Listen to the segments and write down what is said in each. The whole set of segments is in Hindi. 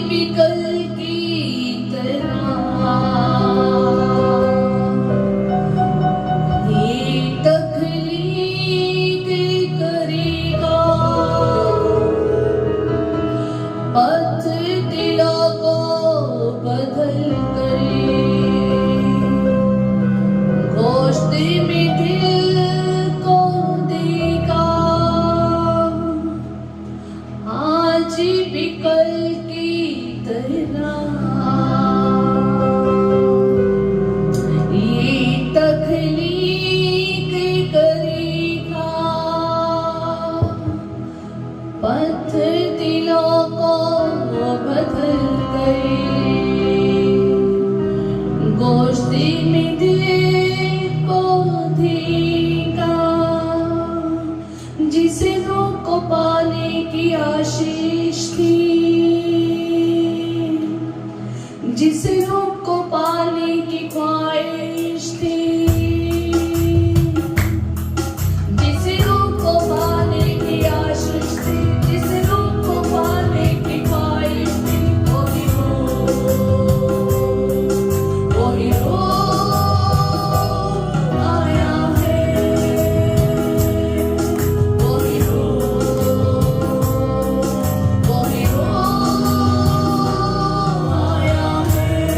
भी कल की तरह ये तकलीफ करेगा, पथ दिलों को बदल करे, गोश्त में दिल को देगा, आज भी कल की तरह ये तकलीफ करेगा, पथ दिलों को बदल गए, गोश्त में दिल को देगा, जिसे रूह को पाने की आशीष थी, जिसे रूह को पाने की ख्वाहिश थी, जिसे रूह को पाने की आशीष थी, जिसे रूह को पाने की ख्वाहिश थी, वही रूह आया है, वही रूह आया है।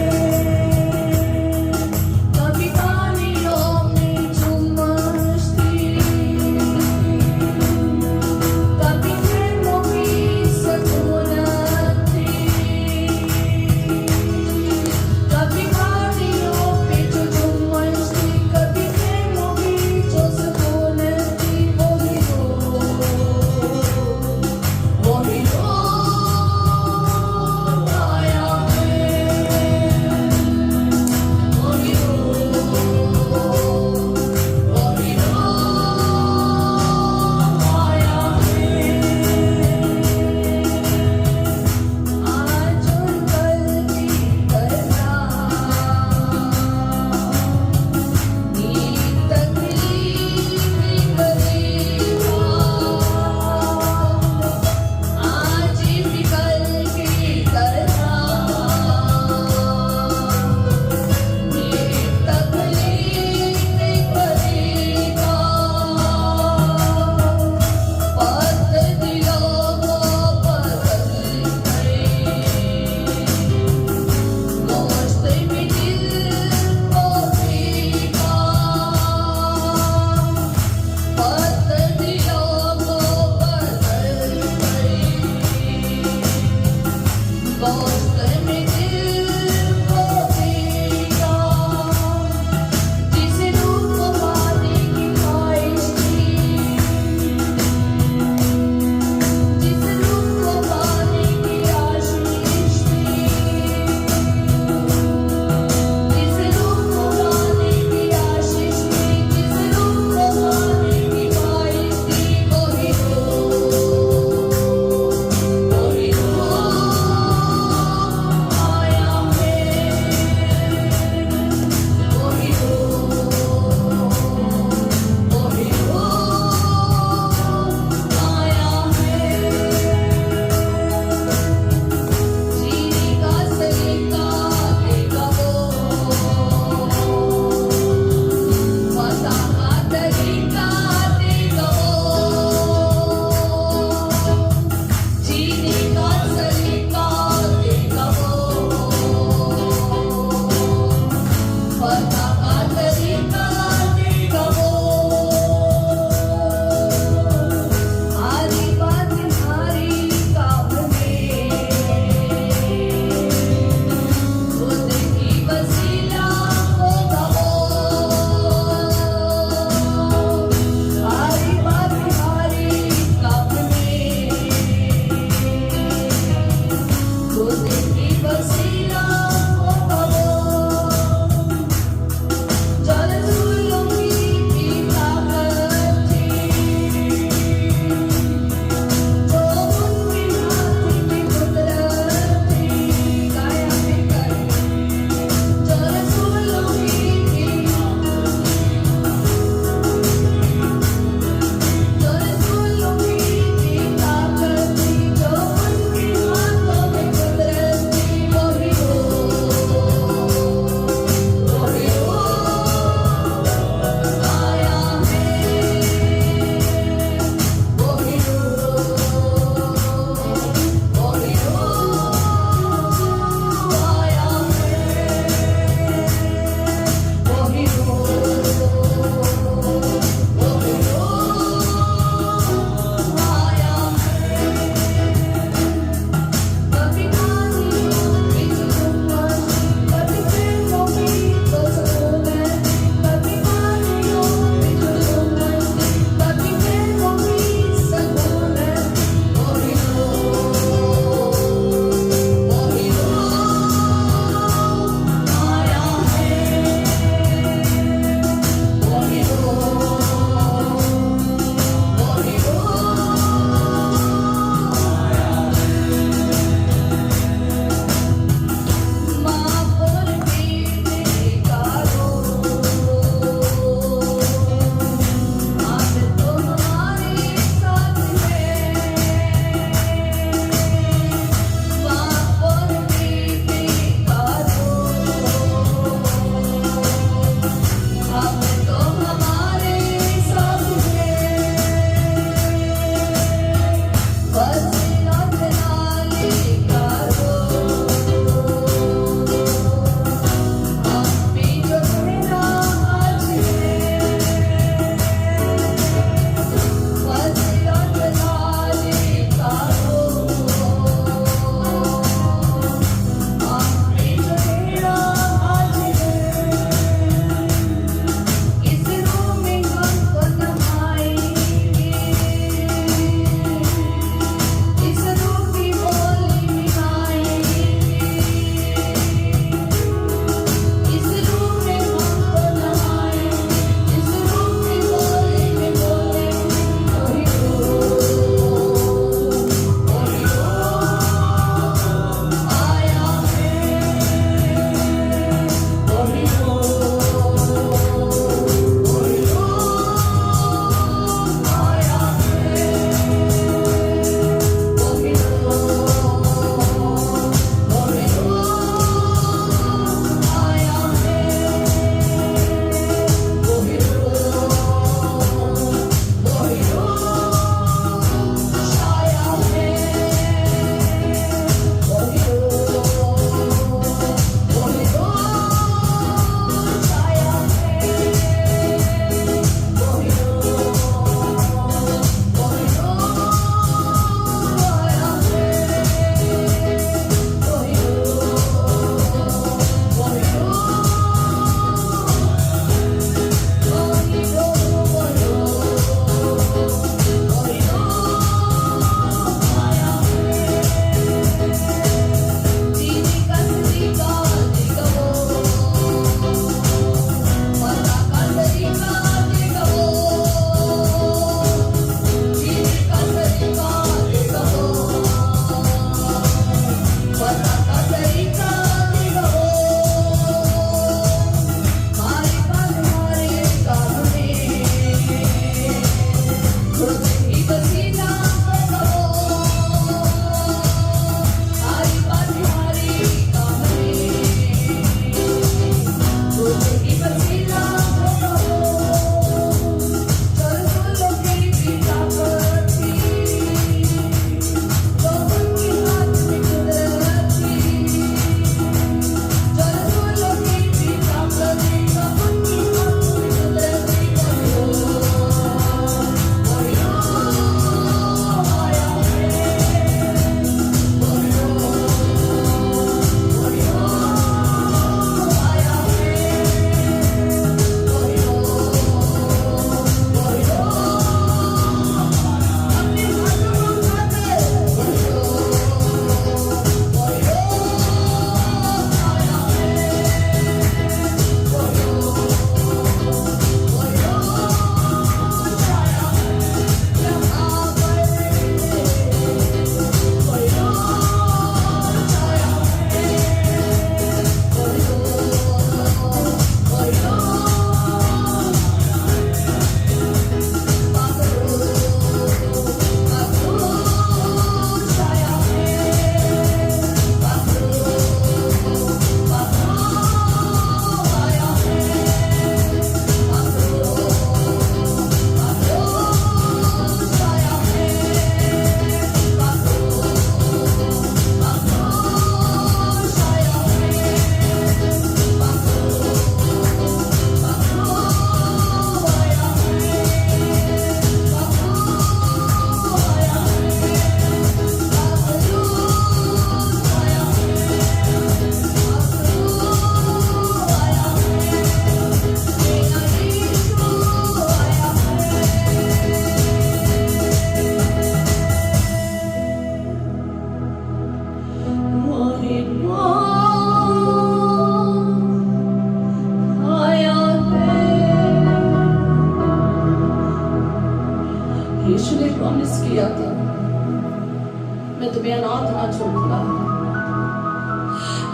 अनाथ ना छोड़ूंगा,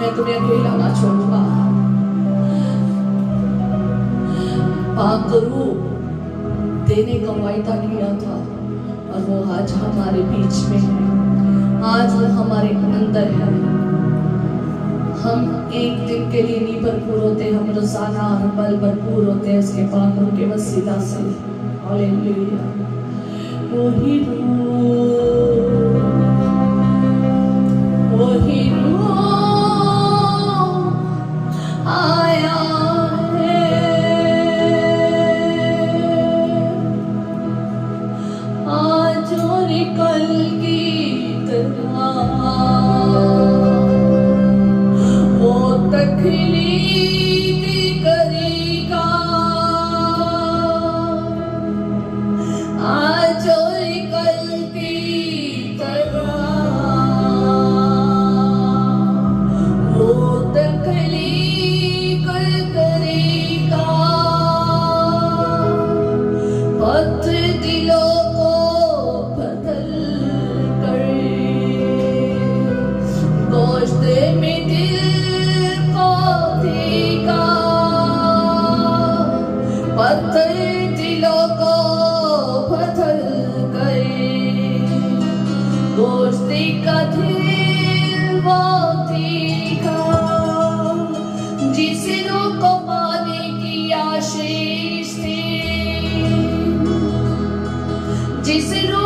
मैं तुम्हें अकेला ना छोड़ूंगा। पाक रूप देने का वायदा किया था और वो आज हमारे बीच में है, आज वो हमारे अंदर है। हम एक दिन के लिए नहीं भरपूर होते, हम रोजाना और पल भरपूर होते हैं उसके पाक रूप के वसीला से। हालेलुया। वही रूह आया है, आज और कल की तरह वो तकलीफ करेगा, आज और कल की तरह वो तकलीफ करेगा। पत्थर दिलों को बदल कर गोश्त में दिल को देगा, पत्थर दिलों को बदल कर गोश्त का दिल वो देगा। जिस रूह को पाने की आशीष थी, जिस रूह